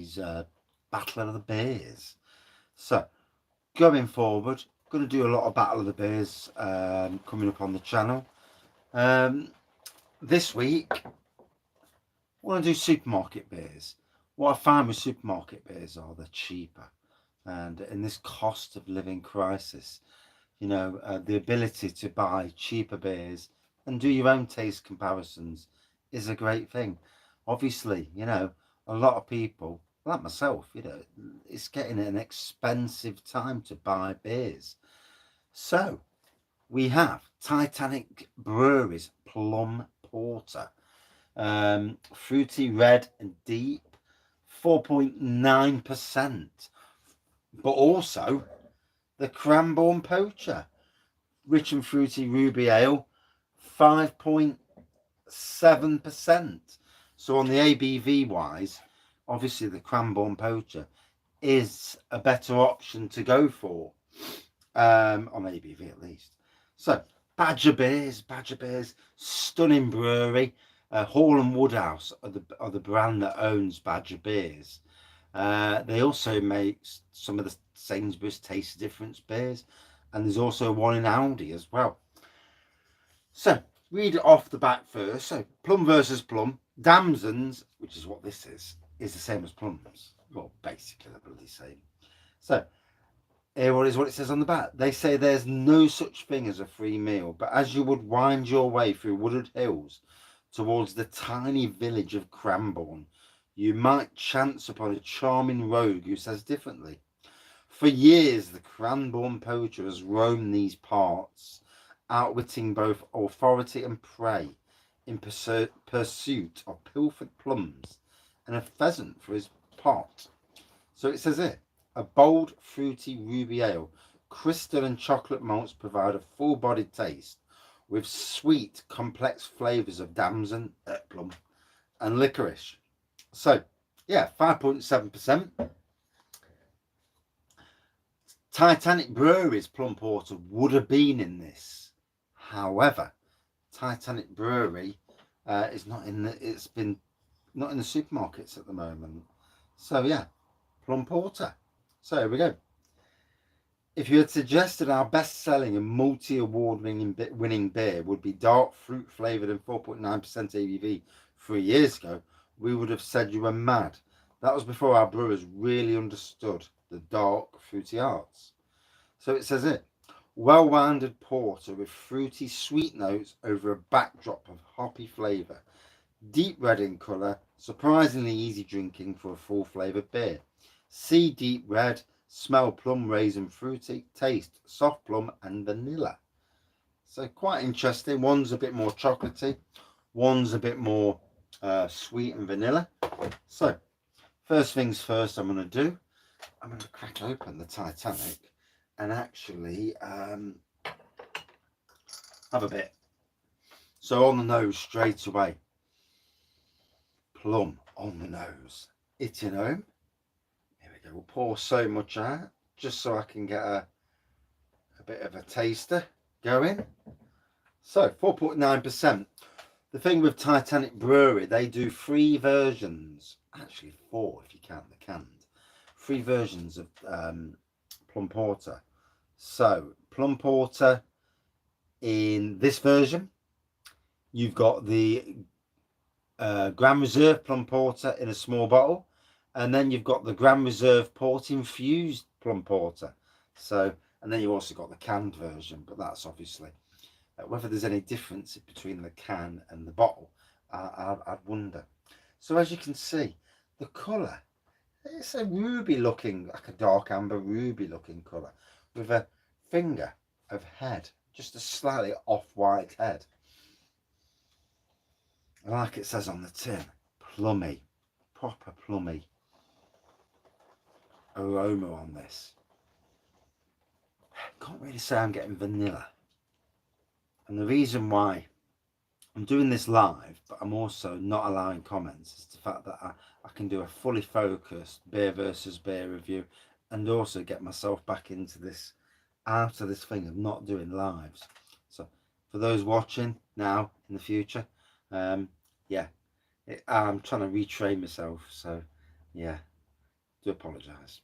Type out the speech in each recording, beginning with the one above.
today's Battle of the Beers. So, going forward, going to do a lot of Battle of the Beers coming up on the channel. This week, I want to do supermarket beers. What I find with supermarket beers are they're cheaper. And in this cost of living crisis, you know, the ability to buy cheaper beers and do your own taste comparisons is a great thing. Obviously, you know, a lot of people, like myself, you know, it's getting an expensive time to buy beers. So we have Titanic Brewery's Plum Porter, fruity red and deep, 4.9%, but also the Cranborne Poacher, rich and fruity ruby ale, 5.7%. So on the ABV wise, obviously the Cranborne Poacher is a better option to go for, on ABV at least. So Badger Beers, stunning brewery. Hall and Woodhouse are the brand that owns Badger Beers. They also make some of the Sainsbury's Taste Difference beers, and there's also one in Aldi as well. So read it off the back first. So Plum versus Plum. Damsons, which is what this is the same as Plums. Well, basically the bloody same. So here what it says on the back. They say there's no such thing as a free meal, but as you would wind your way through wooded hills towards the tiny village of Cranborne, you might chance upon a charming rogue who says differently. For years, the Cranborne Poacher has roamed these parts, outwitting both authority and prey in pursuit of pilfered plums and a pheasant for his pot. So it says here, a bold, fruity ruby ale, crystal and chocolate malts provide a full-bodied taste with sweet, complex flavours of damson, plum, and licorice. So, yeah, 5.7%. Titanic Brewery's Plum Porter would have been in this. However, Titanic Brewery is not in the. It's been not in the supermarkets at the moment. So yeah, Plum Porter. So here we go. If you had suggested our best-selling and multi-award winning beer would be dark fruit flavoured and 4.9% ABV 3 years ago, we would have said you were mad. That was before our brewers really understood the dark fruity arts. So it says here, well-rounded porter with fruity sweet notes over a backdrop of hoppy flavour, deep red in colour, surprisingly easy drinking for a full flavoured beer. See deep red, smell plum, raisin, fruity, taste soft plum and vanilla. So quite interesting. One's a bit more chocolatey, one's a bit more sweet and vanilla. So first things first, I'm going to crack open the Titanic and actually have a bit. So on the nose straight away, plum on the nose, hitting home. Here we go. We'll pour so much out just so I can get a bit of a taster going. So 4.9%. The thing with Titanic Brewery, they do 3 versions, actually 4 if you count the canned, 3 versions of Plum Porter. So Plum Porter in this version, you've got the Grand Reserve Plum Porter in a small bottle, and then you've got the Grand Reserve Port Infused Plum Porter. So, and then you've also got the canned version, but that's obviously whether there's any difference between the can and the bottle, I'd wonder. So as you can see, the colour, it's a ruby looking, like a dark amber ruby looking colour with a finger of head, just a slightly off-white head. Like it says on the tin, plummy, proper plummy aroma on this. Can't really say I'm getting vanilla. And the reason why I'm doing this live, but I'm also not allowing comments, is the fact that I can do a fully focused beer versus beer review and also get myself back into this, out of this thing of not doing lives. So for those watching now in the future, yeah, I'm trying to retrain myself. So yeah, Do apologise.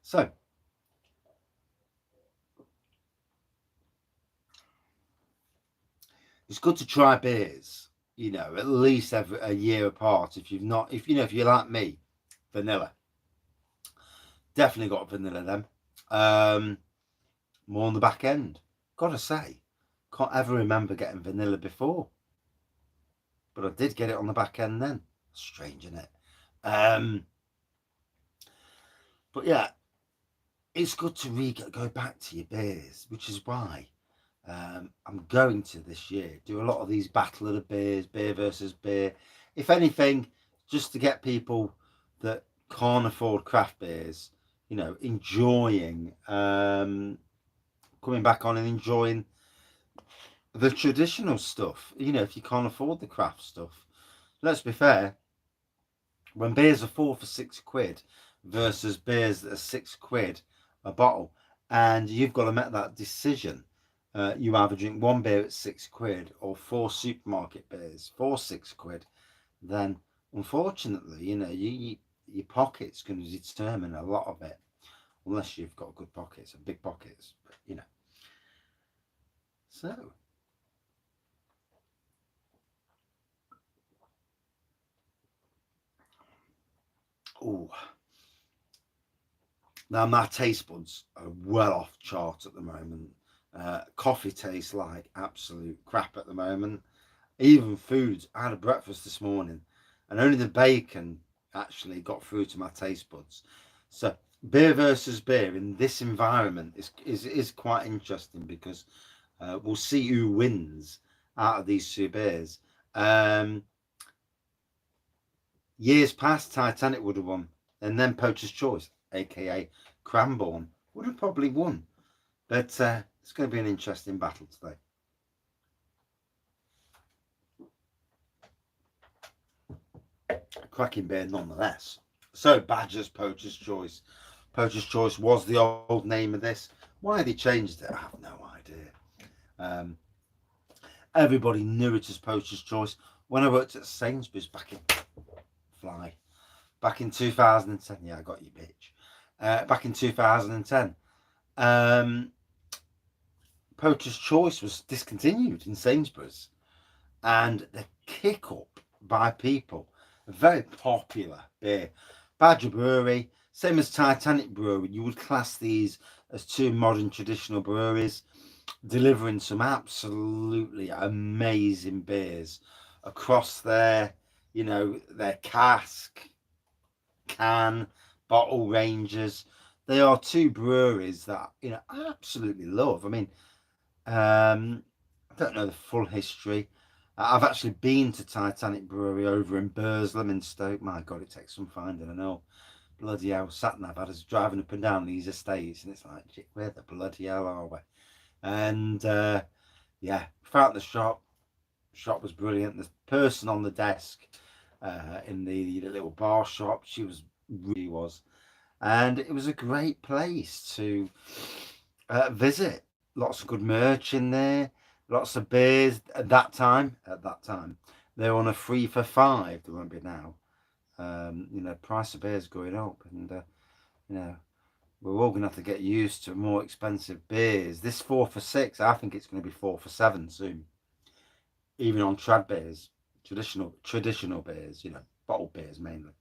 So, it's good to try beers, you know, at least every a year apart. If you've not, if you know, if you're like me, vanilla, definitely got vanilla then. More on the back end. Gotta say, can't ever remember getting vanilla before, but I did get it on the back end then. Strange, isn't it? But yeah, it's good to go back to your beers, which is why I'm going to this year do a lot of these battle of the beers, beer versus beer. If anything, just to get people that can't afford craft beers, you know, enjoying coming back on and enjoying the traditional stuff. You know, if you can't afford the craft stuff, let's be fair. When beers are 4 for £6 versus beers that are £6 a bottle, and you've got to make that decision. You either drink one beer at £6 or 4 supermarket beers for £6, then unfortunately, you know, your pocket's going to determine a lot of it, unless you've got good pockets and big pockets, but, you know. So, oh, now my taste buds are well off chart at the moment. Coffee tastes like absolute crap at the moment. Even foods. I had a breakfast this morning, and only the bacon actually got through to my taste buds. So beer versus beer in this environment is quite interesting, because we'll see who wins out of these two beers. Years past, Titanic would have won, and then Poacher's Choice, aka Cranborne, would have probably won. But it's going to be an interesting battle today. Cracking beer nonetheless. So, Badger's Poacher's Choice. Poacher's Choice was the old name of this. Why they changed it, I have no idea. Everybody knew it as Poacher's Choice. When I worked at Sainsbury's back in 2010, yeah, I got you, bitch. Back in 2010, Poacher's Choice was discontinued in Sainsbury's, and the kick up by people, a very popular beer. Badger Brewery, same as Titanic Brewery, you would class these as two modern traditional breweries, delivering some absolutely amazing beers across their, you know, their cask, can, bottle ranges. They are two breweries that, you know, I absolutely love. I mean, I don't know the full history. I've actually been to Titanic Brewery over in Burslem in Stoke. My God, it takes some finding, I know. Bloody hell, sat nav had us driving up and down these estates, and it's like, where the bloody hell are we? And yeah, found the shop. Shop was brilliant. The person on the desk in the little bar shop, she really was, and it was a great place to visit. Lots of good merch in there, lots of beers. At that time, they were on a 3 for £5. They won't be now. You know, price of beers going up, and you know, we're all going to have to get used to more expensive beers. This 4 for £6, I think it's going to be 4 for £7 soon. Even on trad beers, traditional beers, you know, bottled beers mainly.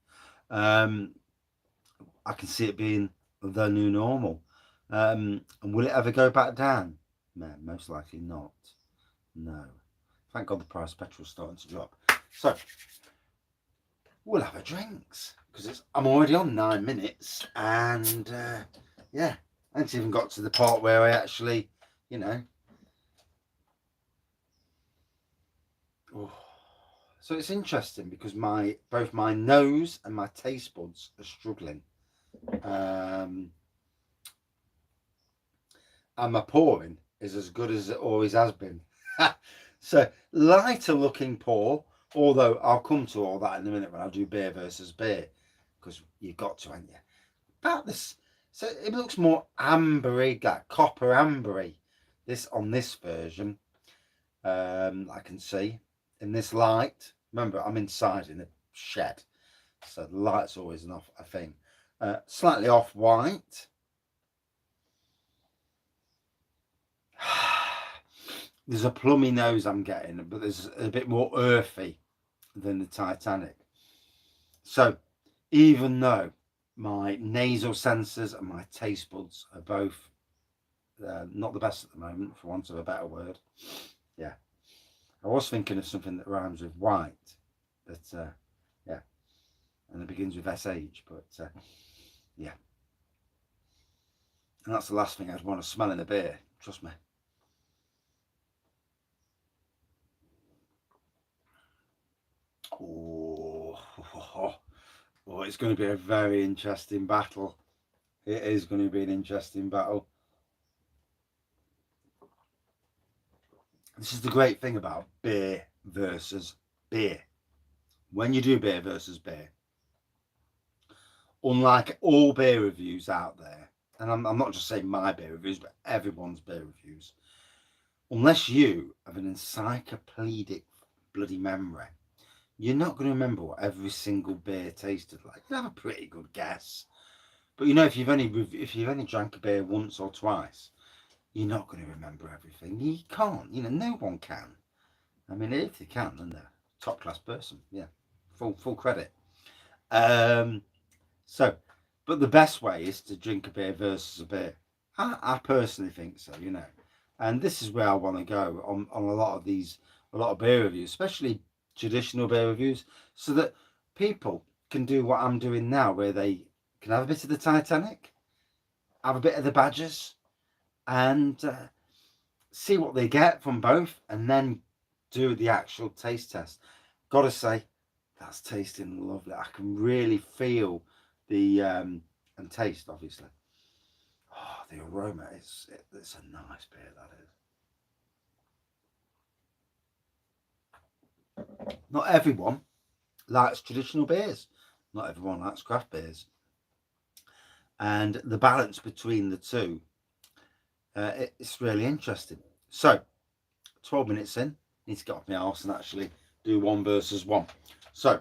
I can see it being the new normal. And will it ever go back down? No, most likely not. No. Thank God the price of petrol's starting to drop. So, we'll have a drinks, because I'm already on 9 minutes, and yeah, I haven't even got to the part where I actually, you know. Oh. So it's interesting, because both my nose and my taste buds are struggling. And my pouring is as good as it always has been. So lighter looking pour, although I'll come to all that in a minute when I do beer versus beer, because you've got to, haven't you? About this, so it looks more ambery, like copper ambery. This on this version, I can see in this light. Remember, I'm inside in a shed, so the light's always a thing. Slightly off white. There's a plummy nose I'm getting, but there's a bit more earthy than the Titanic. So even though my nasal sensors and my taste buds are both not the best at the moment, for want of a better word, yeah, I was thinking of something that rhymes with white, but yeah, and it begins with SH, but yeah, and that's the last thing I'd want to smell in a beer, trust me. Oh, oh, it's going to be a very interesting battle. It is going to be an interesting battle. This is the great thing about beer versus beer. When you do beer versus beer, unlike all beer reviews out there, and I'm not just saying my beer reviews, but everyone's beer reviews, unless you have an encyclopedic bloody memory, you're not going to remember what every single beer tasted like. You have a pretty good guess, but you know, if you've only drank a beer once or twice, you're not going to remember everything. You can't. You know, no one can. I mean, if they can, then they're a top class person. Yeah, full credit. So, but the best way is to drink a beer versus a beer. I personally think so. You know, and this is where I want to go on a lot of beer reviews, especially traditional beer reviews, so that people can do what I'm doing now, where they can have a bit of the Titanic, have a bit of the Badgers, and see what they get from both, and then do the actual taste test. Gotta say, that's tasting lovely. I can really feel the and taste, obviously. Oh, the aroma it's a nice beer, that is. Not everyone likes traditional beers. Not everyone likes craft beers, and the balance between the two, it's really interesting. So 12 minutes in, need to get off my arse and actually do one versus one. So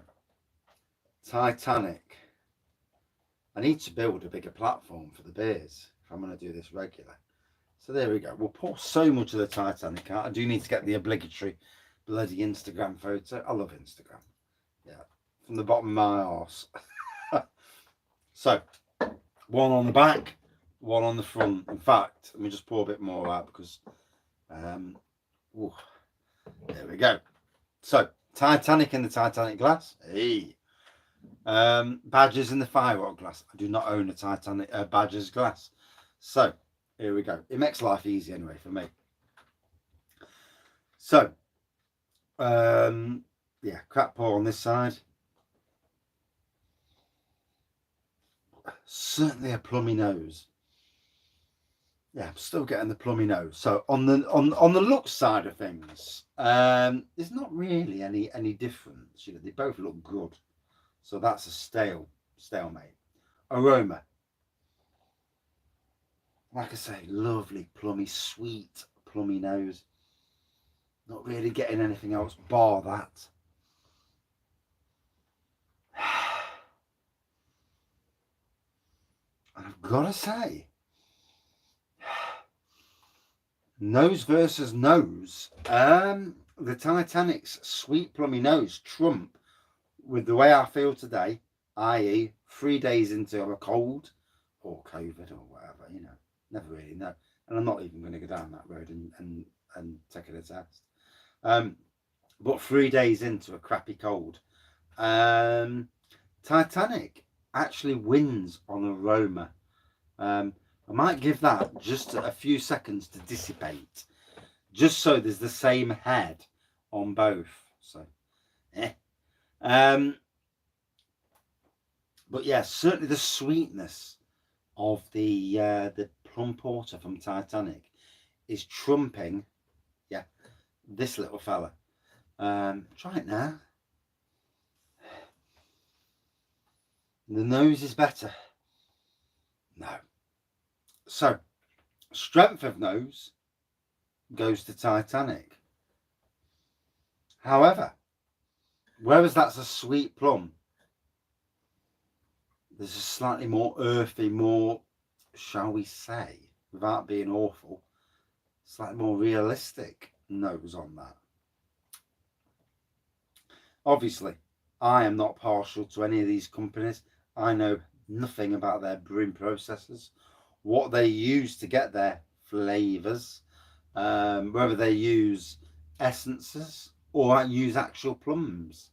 Titanic, I need to build a bigger platform for the beers if I'm going to do this regular. So there we go. We'll pour so much of the Titanic out. I do need to get the obligatory bloody Instagram photo. I love Instagram. Yeah, from the bottom of my arse. So one on the back, one on the front. In fact, let me just pour a bit more out because ooh, there we go. So Titanic in the Titanic glass. Hey. Badgers in the Firerock glass. I do not own a Titanic Badgers glass. So here we go. It makes life easy anyway for me. So yeah, crap pour on this side. Certainly a plummy nose. Yeah, I'm still getting the plummy nose. So on the look side of things, there's not really any difference. You know, they both look good. So that's a stalemate. Aroma. Like I say, lovely, plummy, sweet, plummy nose. Not really getting anything else bar that. And I've got to say, nose versus nose, the Titanic's sweet, plummy nose trump with the way I feel today, i.e. 3 days into a cold or COVID or whatever, you know, never really know. And I'm not even going to go down that road and take it a test. But 3 days into a crappy cold, Titanic actually wins on aroma. I might give that just a few seconds to dissipate, just so there's the same head on both. So, but yeah, certainly the sweetness of the plum porter from Titanic is trumping, yeah, this little fella. Try it now. The nose is better. No. So, strength of nose goes to Titanic. However, whereas that's a sweet plum, there's a slightly more earthy, more, shall we say, without being awful, slightly more realistic nose on that. Obviously, I am not partial to any of these companies. I know nothing about their brewing processes, what they use to get their flavours, whether they use essences or use actual plums.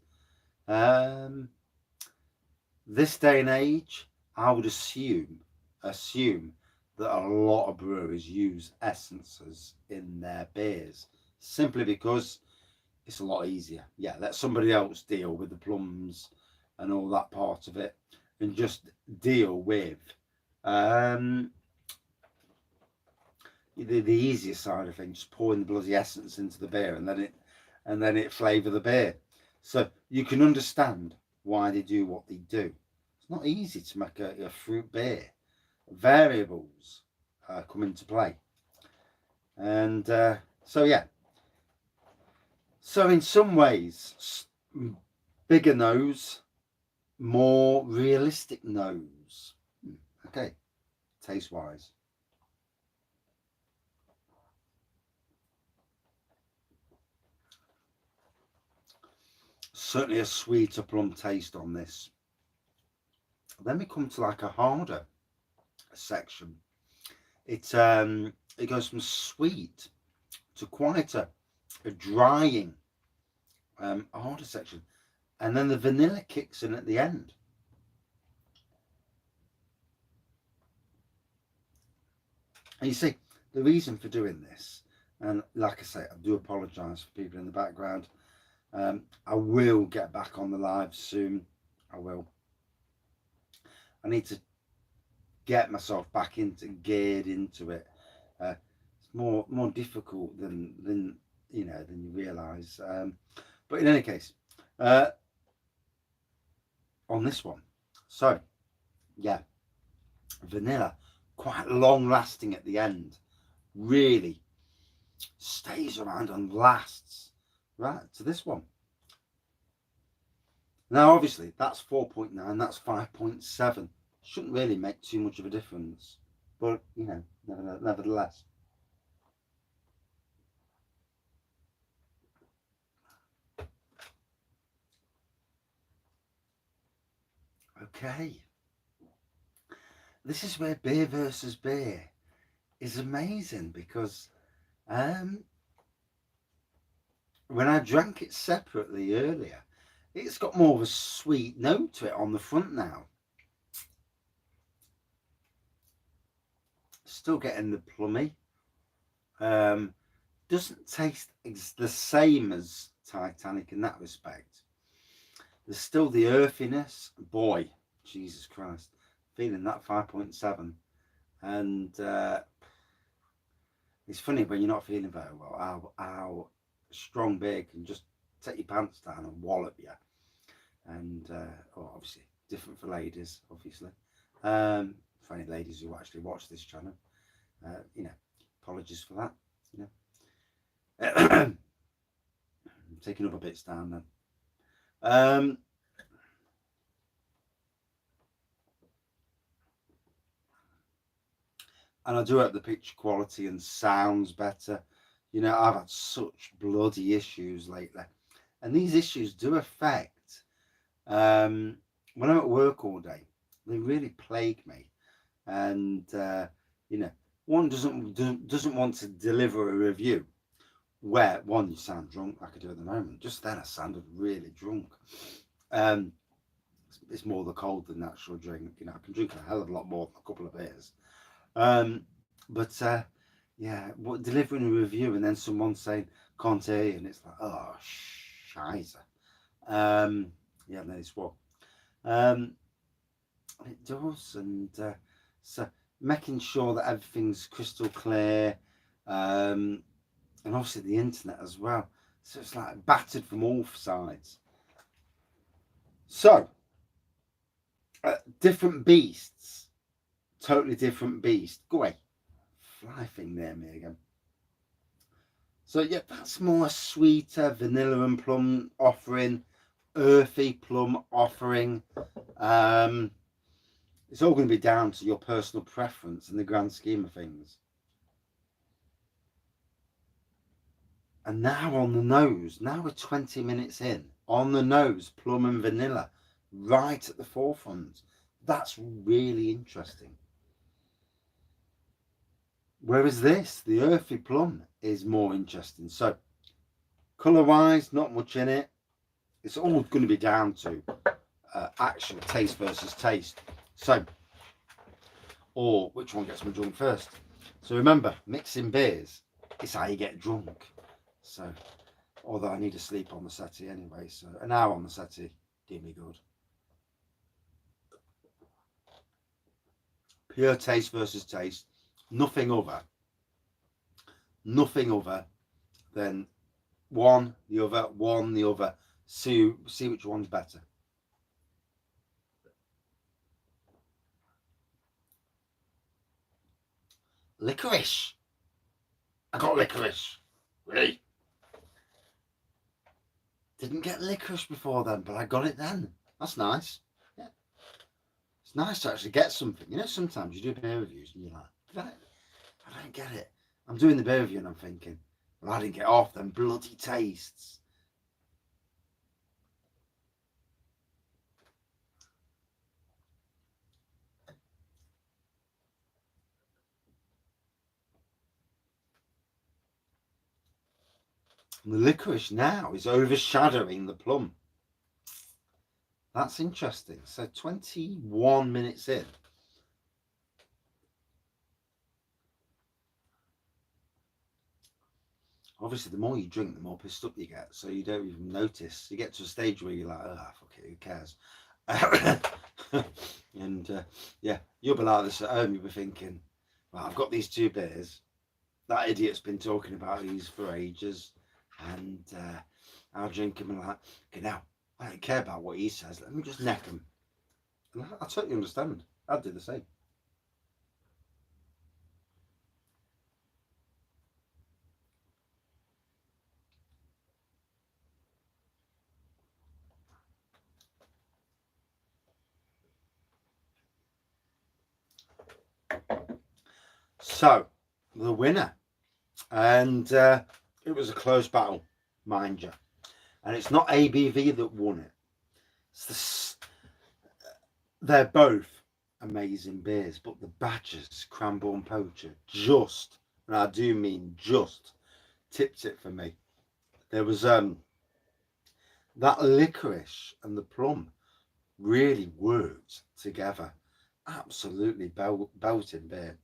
This day and age, I would assume that a lot of breweries use essences in their beers, simply because it's a lot easier. Yeah, let somebody else deal with the plums and all that part of it, and just deal with the easier side of things, just pouring the bloody essence into the beer and then it flavour the beer. So you can understand why they do what they do. It's not easy to make a fruit beer. Variables come into play, and so yeah. So in some ways, bigger nose, more realistic nose. Okay, taste wise. Certainly a sweeter plum taste on this. Then we come to like a harder section. It goes from sweet to quite a drying harder section, and then the vanilla kicks in at the end. And you see, the reason for doing this, and like I say, I do apologise for people in the background. I will get back on the live soon. I will. I need to get myself back geared into it. It's more difficult than you know, than you realise. But in any case, on this one, so yeah, vanilla, quite long lasting at the end, really stays around and lasts right to this one. Now obviously that's 4.9, that's 5.7, shouldn't really make too much of a difference, but you know, nevertheless. Okay, this is where beer versus beer is amazing, because when I drank it separately earlier, it's got more of a sweet note to it on the front now. Still getting the plummy. Doesn't taste the same as Titanic in that respect. There's still the earthiness. Boy, Jesus Christ, feeling that 5.7. And it's funny when you're not feeling very well, how strong beer can just take your pants down and wallop you. And obviously different for ladies, obviously. For any ladies who actually watch this channel, you know, apologies for that. You know, I'm taking up a bit down then. And I do hope the picture quality and sounds better. You know, I've had such bloody issues lately, and these issues do affect when I'm at work all day. They really plague me, and you know, one doesn't want to deliver a review where one, you sound drunk like I do at the moment. Just then I sounded really drunk. It's more the cold than natural drink. You know, I can drink a hell of a lot more than a couple of beers. But yeah, delivering a review and then someone saying can't hear you, and it's like, oh shiza. Yeah, no, it's what it does. And so making sure that everything's crystal clear, and obviously the internet as well, so it's like battered from all sides. So different beasts, totally different beast. Go away, fly thing near me again. So yeah, that's more sweeter vanilla and plum offering, earthy plum offering. It's all going to be down to your personal preference in the grand scheme of things. And now on the nose, now we're 20 minutes in, on the nose, plum and vanilla, right at the forefront. That's really interesting. Whereas this, the earthy plum, is more interesting. So, colour-wise, not much in it. It's all going to be down to actual taste versus taste. So, or which one gets me drunk first. So remember, mixing beers is how you get drunk. So, although I need to sleep on the settee anyway, so an hour on the settee do me good. Pure taste versus taste, nothing other than one the other. See which one's better. Licorice. I got licorice. Really? Didn't get licorice before then, but I got it then. That's nice. Yeah. It's nice to actually get something. You know, sometimes you do beer reviews and you're like, I don't get it. I'm doing the beer review and I'm thinking, well, I didn't get off them bloody tastes. The licorice now is overshadowing the plum. That's interesting. So 21 minutes in. Obviously, the more you drink, the more pissed up you get. So you don't even notice. You get to a stage where you're like, oh, fuck it, who cares? And yeah, you'll be like this at home. You'll be thinking, well, I've got these two beers. That idiot's been talking about these for ages. And I'll drink them and like, okay, now, I don't care about what he says. Let me just neck him. And I totally understand. I'd do the same. So, the winner. And it was a close battle, mind you. And it's not ABV that won it. They're both amazing beers, but the Badger's Cranborne Poacher just, and I do mean just, tipped it for me. There was that licorice and the plum really worked together. Absolutely belting beer.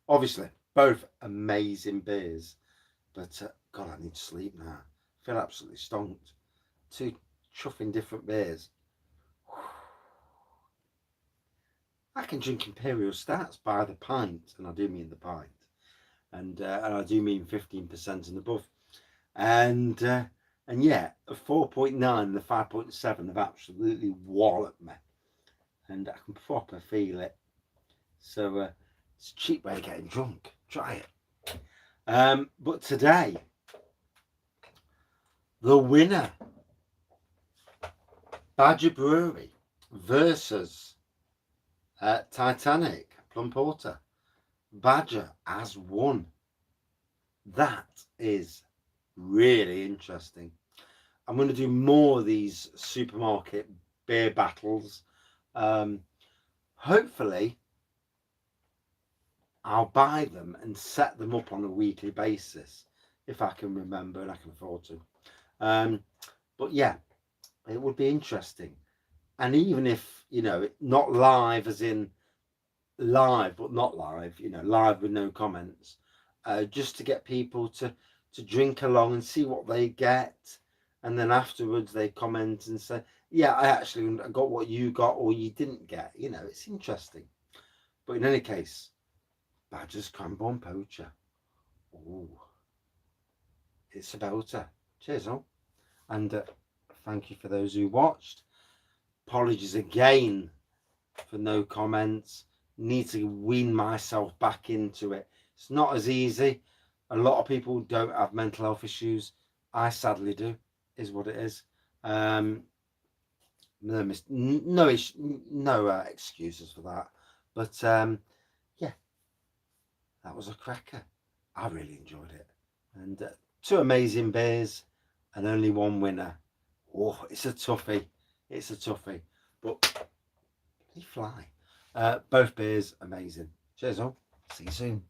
Obviously, both amazing beers, but God, I need to sleep now. I feel absolutely stonked. Two chuffing different beers. I can drink Imperial Stouts by the pint, and I do mean the pint, and I do mean 15% and above, and yeah, a 4.9 and the 5.7 have absolutely walloped me, and I can proper feel it. So it's a cheap way of getting drunk. Try it. But today, the winner, Badger Brewery versus Titanic Plum Porter. Badger has won. That is really interesting. I'm going to do more of these supermarket beer battles. Hopefully, I'll buy them and set them up on a weekly basis if I can remember and I can afford to. But yeah, it would be interesting. And even if, you know, not live as in live, but not live, you know, live with no comments, just to get people to drink along and see what they get. And then afterwards they comment and say, yeah, I actually got what you got or you didn't get. You know, it's interesting. But in any case, Badger's Cranborne Poacher. Oh, it's a belter. Cheers all. And thank you for those who watched. Apologies again for no comments. Need to wean myself back into it. It's not as easy. A lot of people don't have mental health issues. I sadly do, is what it is. No excuses for that. But yeah, that was a cracker. I really enjoyed it. And 2 amazing beers and only 1 winner. Oh, it's a toughie. It's a toughie. But they fly. Both beers amazing. Cheers all. See you soon.